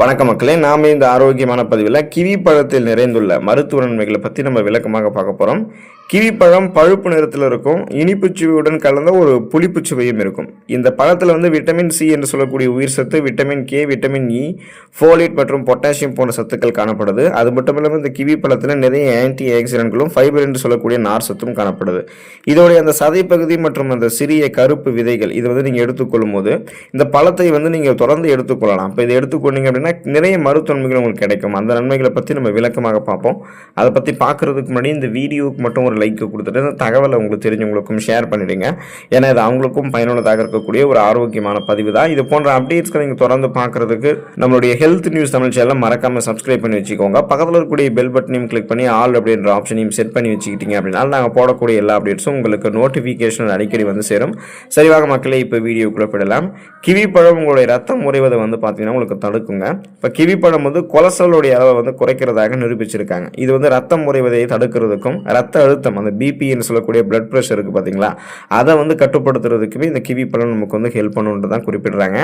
வணக்க மக்களே, நாம இந்த ஆரோக்கியமான பதிவில் கிவி பழத்தில் நிறைந்துள்ள மருத்துவ நன்மைகளை பற்றி நம்ம விளக்கமாக பார்க்க போகிறோம். கிவி பழம் பழுப்பு நிறத்தில் இருக்கும். இனிப்புச் சுவையுடன் கலந்த ஒரு புளிப்புச் சுவையும் இருக்கும். இந்த பழத்தில் விட்டமின் சி என்று சொல்லக்கூடிய உயிர் சத்து, vitamin K, vitamin E, folate மற்றும் பொட்டாசியம் போன்ற சத்துக்கள் காணப்படுது. அது மட்டும் இல்லாமல் இந்த கிவி பழத்தில் நிறைய ஆன்டி ஆக்சிடென்ட்களும் ஃபைபர் என்று சொல்லக்கூடிய நார் சத்தும் காணப்படுது. இதோடைய அந்த சதை பகுதி மற்றும் அந்த சிறிய கருப்பு விதைகள் இது நீங்கள் எடுத்துக்கொள்ளும் போது இந்த பழத்தை நீங்கள் தொடர்ந்து எடுத்துக்கொள்ளலாம். இப்போ இதை எடுத்துக்கொண்டீங்க அப்படின்னா நிறைய மருத்துவ நன்மைகள் உங்களுக்கு கிடைக்கும். அந்த நன்மைகளை பற்றி நம்ம விளக்கமாக பார்ப்போம். அதை பற்றி பார்க்கறதுக்கு முன்னாடி இந்த வீடியோவுக்கு மட்டும் ஒரு லைக் கொடுத்துட்டு இந்த தகவலை உங்களுக்கு தெரிஞ்சவங்களுக்கும் ஷேர் பண்ணிடுங்க. ஏன்னா இது அவங்களுக்கும் பயனுள்ளதாக இருக்கக்கூடிய ஒரு ஆரோக்கியமான பதிவு தான். இது போன்ற அப்டேட்ஸ்களை நீங்கள் தொடர்ந்து பார்க்கறதுக்கு நம்மளுடைய ஹெல்த் நியூஸ் தமிழ் சேனலை மறக்காமல் சப்ஸ்கிரைப் பண்ணி வச்சுக்கோங்க. பக்கத்தில் இருக்கக்கூடிய பெல் பட்டனையும் கிளிக் பண்ணி ஆல் அப்படின்ற ஆப்ஷனையும் செட் பண்ணி வச்சுக்கிட்டீங்க அப்படின்னா நாங்கள் போடக்கூடிய எல்லா அப்டேட்ஸும் உங்களுக்கு நோட்டிஃபிகேஷன் அடிக்கடி சேரும். சரிவாக மக்களே, இப்போ வீடியோக்குள்ளே போயிடலாம். கிவி பழம் உங்களுடைய ரத்தம் உறைவதை பார்த்தீங்கன்னா உங்களுக்கு தடுக்குங்க. இப்போ கிவி பழம் கொலஸ்ட்ராலோடைய அளவை குறைக்கிறதாக நிரூபிச்சிருக்காங்க. இது ரத்தம் உறைவதை தடுக்கிறதுக்கும் ரத்த அழுத்தம் அந்த பிபின்னு சொல்லக்கூடிய பிளட் ப்ரெஷர் இருக்குது பார்த்தீங்களா, அதை கட்டுப்படுத்துறதுக்குமே இந்த கிவி பழம் நமக்கு ஹெல்ப் பண்ணுன்றது தான் குறிப்பிடுறாங்க.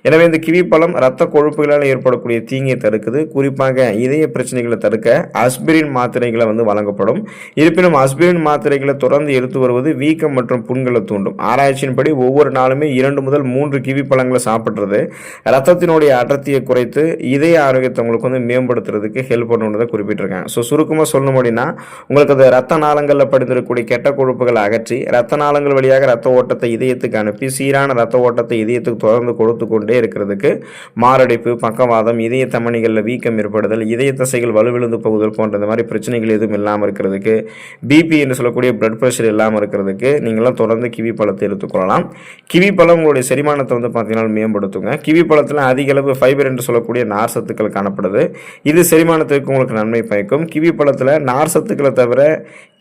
எனவே இந்த கிவி பழம் ரத்த கொழுப்புகளால் ஏற்படக்கூடிய தீங்கை தடுக்குது. குறிப்பாக இதய பிரச்சனைகளை தடுக்க அஸ்பிரின் மாத்திரைகளை வழங்கப்படும். இருப்பினும் அஸ்பிரின் மாத்திரைகளை தொடர்ந்து எடுத்து வருவது வீக்கம் மற்றும் புண்களை தூண்டும். ஆராய்ச்சியின்படி ஒவ்வொரு நாளுமே 2 முதல் 3 கிவி பழங்களை சாப்பிட்றது ரத்தத்தினுடைய அடர்த்தியை குறைத்து இதய ஆரோக்கியத்தை உங்களுக்கு மேம்படுத்துறதுக்கு ஹெல்ப் பண்ணுன்றதை குறிப்பிட்டிருக்காங்க. ஸோ சுருக்கமாக சொல்லணும் அப்படின்னா உங்களுக்கு அது ரத்த நாளங்களில் படிந்திருக்கக்கூடிய கெட்ட கொழுப்புகளை அகற்றி ரத்த நாளங்கள் வழியாக ரத்த ஓட்டத்தை இதயத்துக்கு அனுப்பி சீரான ரத்த ஓட்டத்தை இதயத்துக்கு தொடர்ந்து கொடுத்து கொண்டே இருக்கிறதுக்கு மாரடைப்பு, பக்கவாதம், இதய தமனிகளில் வீக்கம் ஏற்படுதல், இதய தசைகள் வலுவிழுந்து போகுதல் போன்ற இந்த மாதிரி பிரச்சனைகள் எதுவும் இல்லாமல் இருக்கிறதுக்கு, பிபி என்று சொல்லக்கூடிய பிளட் ப்ரெஷர் இல்லாமல் இருக்கிறதுக்கு நீங்களாம் தொடர்ந்து கிவி பழத்தை எடுத்துக்கொள்ளலாம். கிவி பழம் உங்களுடைய செரிமானத்தை பார்த்தீங்கன்னா மேம்படுத்துங்க. கிவி பழத்தில் அதிக அளவு ஃபைபர் என்று சொல்லக்கூடிய நார் சத்துக்கள் காணப்படுது. இது செரிமானத்திற்கு உங்களுக்கு நன்மை பயக்கும். கிவி பழத்தில் நார் சத்துக்களை தவிர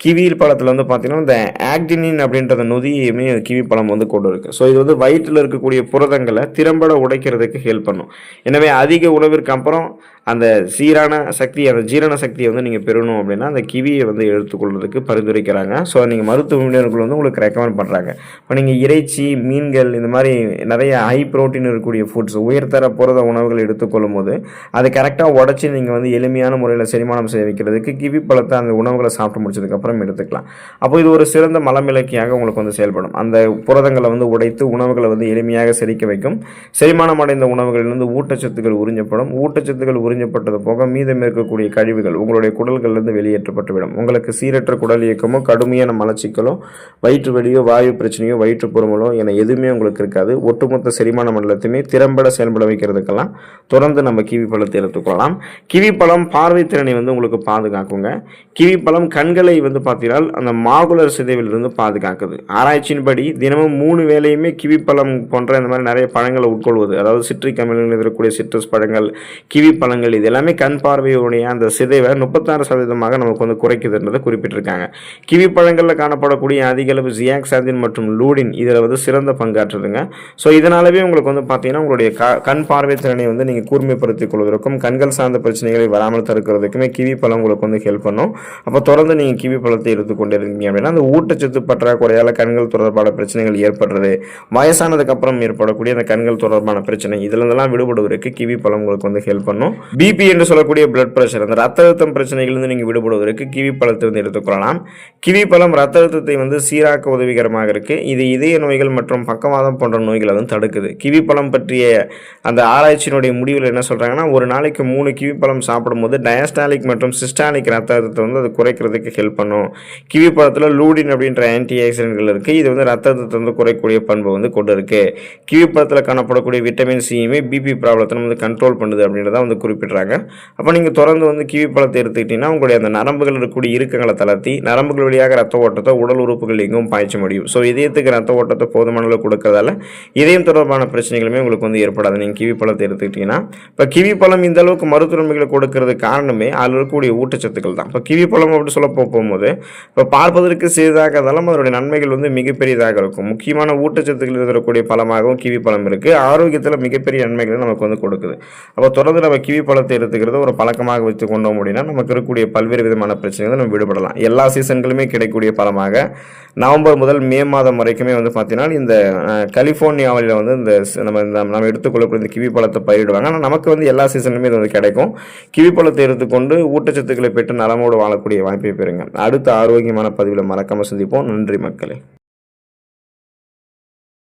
கிவி பழத்தில் பார்த்தீங்கன்னா இந்த ஆக்டினின் அப்படின்ற நொதியுமே கிவி பழம் கொண்டு இருக்கு. ஸோ இது வயிற்றில் இருக்கக்கூடிய புரதங்களை திறம்பட உடைக்கிறதுக்கு ஹெல்ப் பண்ணும். எனவே அதிக உணவிற்கு அப்புறம் அந்த சீரான சக்தி, அந்த ஜீரண சக்தியை நீங்கள் பெறணும் அப்படின்னா அந்த கிவியை எடுத்துக்கொள்வதற்கு பரிந்துரைக்கிறாங்க. ஸோ நீங்கள் மருத்துவ நிபுணர்கள் உங்களுக்கு ரெக்கமெண்ட் பண்ணுறாங்க. இப்போ நீங்கள் இறைச்சி, மீன்கள் இந்த மாதிரி நிறைய ஹை ப்ரோட்டீன் இருக்கக்கூடிய ஃபுட்ஸ், உயர்தர புரத உணவுகள் எடுத்துக்கொள்ளும் போது அதை கரெக்டாக உடச்சி நீங்கள் எளிமையான முறையில் செரிமானம் செய்ய வைக்கிறதுக்கு கிவி பழத்தை அந்த உணவுகளை சாப்பிட்டு முடிச்சதுக்கப்புறம் எடுத்துக்கலாம். அப்போ இது ஒரு சிறந்த மலமிளக்கியாக உங்களுக்கு செயல்படும். அந்த புரதங்களை உடைத்து உணவுகளை எளிமையாக செரிக்க வைக்கும். செரிமானம் அடைந்த உணவுகளிலிருந்து ஊட்டச்சத்துக்கள் உறிஞ்சப்படும். ஊட்டச்சத்துக்கள் உறிஞ்சப்பட்டது போக மீதம் இருக்கக்கூடிய கழிவுகள் உங்களுடைய குடல்களிலிருந்து வெளியேற்றப்பட்டுவிடும். உங்களுக்கு சீரற்ற குடல் இயக்கமோ, கடுமையான மலச்சிக்கலோ, வயிற்று வலியோ, வாயு பிரச்சனையோ, வயிற்று பொறுமலோ என எதுவுமே உங்களுக்கு இருக்காது. ஒட்டுமொத்த செரிமான மண்டலத்தையுமே திறம்பட செயல்பட வைக்கிறதுக்கெல்லாம் தொடர்ந்து நம்ம கிவி பழத்தை எடுத்துக்கொள்ளலாம். கிவி பழம் பார்வை திறனை உங்களுக்கு பாதுகாக்குங்க. கிவி பழம் கண்களை பார்த்தீங்கன்னா அந்த மாகுலர் சிதைவிலிருந்து பாதுகாக்குது. ஆராய்ச்சியின்படி தினமும் 3 வேளையுமே கிவி பழம் போன்ற இந்த மாதிரி நிறைய பழங்களை உட்கொள்வது, அதாவது சிட்ரிக் அமிலங்கள் இருக்கக்கூடிய சிட்ரஸ் பழங்கள், கிவி பழங்கள், இது எல்லாமே கண் பார்வையுடைய அந்த சிதைவை 36% நமக்கு குறைக்குதுன்றதை குறிப்பிட்டிருக்காங்க. கிவி பழங்களில் காணப்படக்கூடிய அதிக அளவு ஜியாக்சாந்தின் மற்றும் லூடின் இதில் சிறந்த பங்காற்றுதுங்க. ஸோ இதனாலவே உங்களுக்கு பார்த்தீங்கன்னா உங்களுடைய கண் பார்வை திறனை நீங்கள் கூர்மைப்படுத்திக் கொள்வதற்கும் கண்கள் சார்ந்த பிரச்சனைகளை வராமல் தடுக்கிறதுக்குமே கிவி பழம் உங்களுக்கு ஹெல்ப் பண்ணும். அப்போ தொடர்ந்து நீங்கள் கிவி பழத்தை எடுத்துக்கொண்டே இருக்கீங்க அப்படின்னா அந்த ஊட்டச்சத்து பற்றாக்குறையால் கண்கள் தொடர்பான பிரச்சனைகள் ஏற்படுறது, வயசானதுக்கு அப்புறம் ஏற்படக்கூடிய அந்த கண்கள் தொடர்பான பிரச்சனை, இதுலலாம் விடுபடுவதற்கு கிவி பழம் உங்களுக்கு ஹெல்ப் பண்ணும். பிபி என்று சொல்லக்கூடிய பிளட் பிரஷர், அந்த ரத்த அழுத்தம் பிரச்சனைகளிலிருந்து நீங்கள் விடுபடுவதற்கு கிவி பழத்தை எடுத்துக்கொள்ளலாம். கிவி பழம் ரத்த அழுத்தத்தை சீராக்க உதவிகரமாக இருக்கு. இது இதய நோய்கள் மற்றும் பக்கவாதம் போன்ற நோய்களை தடுக்குது. கிவி பழம் பற்றிய அந்த ஆராய்ச்சியினுடைய முடிவில் என்ன சொல்றாங்கன்னா, ஒரு நாளைக்கு 3 கிவி பழம் சாப்பிடும்போது டயஸ்டாலிக் மற்றும் சிஸ்டாலிக் ரத்த அழுத்தத்தை அது குறைக்கிறதுக்கு ஹெல்ப் பண்ணும். கிவி பழத்தில் லூடின் அப்படின்ற ஆன்டி ஆக்சிடென்ட்கள் இருக்குது. இது ரத்த அழுத்தத்தை குறைக்கக்கூடிய பண்பு கொண்டு இருக்கு. கிவி பழத்தில் காணப்படக்கூடிய விட்டமின் சியுமே பிபி ப்ராப்ளத்தை கண்ட்ரோல் பண்ணுது அப்படின்றத குறிப்பிட்றாங்க. அப்போ நீங்கள் தொடர்ந்து கிவி பழத்தை எடுத்துக்கிட்டீங்கன்னா உங்களுடைய அந்த நரம்புகள் இருக்கக்கூடிய இறுக்கங்களை தளர்த்தி நரம்புகள் வழியாக ரத்த ஓட்டத்தை உடல் உறுப்புகள் எங்கும் பாய்ச்ச முடியும். ஸோ இதயத்துக்கு ரத்த ஓட்டத்தை போதுமான அளவு கொடுக்கறதால இதயம் தொடர்பான பிரச்சனைகளுமே உங்களுக்கு ஏற்படாது நீங்கள் கிவி பழத்தை எடுத்துக்கிட்டீங்கன்னா. இப்போ கிவி பழம் இந்த அளவுக்கு மருத்துவ நன்மைகளை கொடுக்கறது காரணமே அதில் இருக்கக்கூடிய ஊட்டச்சத்துக்கள் தான். இப்போ கிவி பழம் அப்படி சொல்ல போகும்போது இப்போ பார்ப்பதற்கு சிறிதாக இருந்தாலும் அதனுடைய நன்மைகள் வந்து மிகப்பெரியதாக இருக்கும். முக்கியமான ஊட்டச்சத்துக்கள் இருக்கக்கூடிய பழமாகவும் கிவி பழம் இருக்குது. ஆரோக்கியத்தில் மிகப்பெரிய நன்மைகளை நமக்கு வந்து கொடுக்குது. அப்போ தொடர்ந்து நம்ம கிவி பழத்தை எடுத்துக்கிறது ஒரு பழக்கமாக வைத்து கொண்டோம் அப்படின்னா நமக்கு இருக்கக்கூடிய பல்வேறு விதமான பிரச்சனைகளை நம்ம விடுபடலாம். எல்லா சீசன்களுமே கிடைக்கக்கூடிய பழமாக நவம்பர் முதல் மே மாதம் வரைக்குமே வந்து பார்த்தீங்கன்னா இந்த கலிஃபோர்னியாவில் வந்து நம்ம எடுத்துக்கொள்ளக்கூடிய இந்த கிவி பழத்தை பயிரிடுவாங்க. ஆனால் நமக்கு வந்து எல்லா சீசன்லுமே இது வந்து கிடைக்கும். கிவி பழத்தை எடுத்துக்கொண்டு ஊட்டச்சத்துக்களை பெற்று நலமோடு வாழக்கூடிய வாய்ப்பை பெறுங்க. அடுத்த ஆரோக்கியமான பதிவில் மறக்காமல் சந்திப்போம். நன்றி மக்களே.